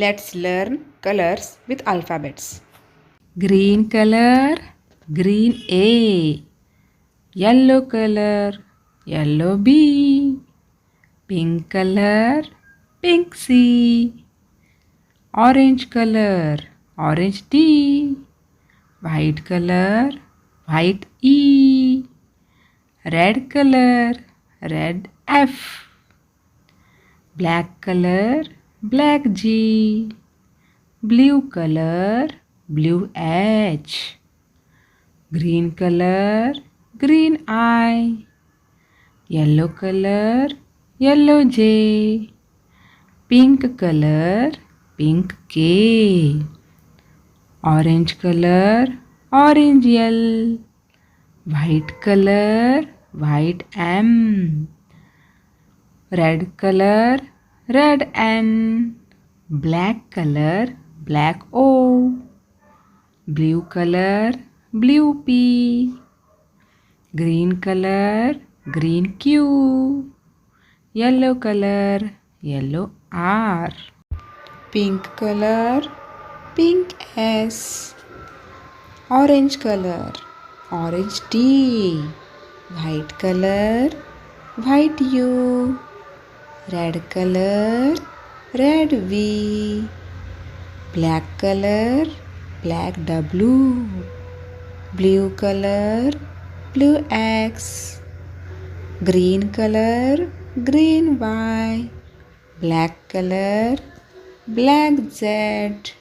Let's learn colors with alphabets. Green color, green A. Yellow color, yellow B. Pink color, pink C. Orange color, orange D. White color, white E. Red color, red F. Black color, black G. Blue color, blue H. Green color, green I. Yellow color, yellow J. Pink color, pink K. Orange color, orange L. White color, white M. Red color, red N. Black color, black O. Blue color, blue P. Green color, green Q. Yellow color, yellow R. Pink color, pink S. Orange color, orange D. White color, white U. Red color, red V. Black color, black W. Blue color, blue X. Green color, green Y. Black color, black Z.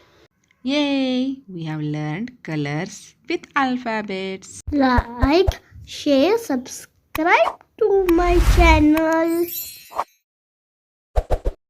Yay! We have learned colors with alphabets. Like, share, subscribe to my channel.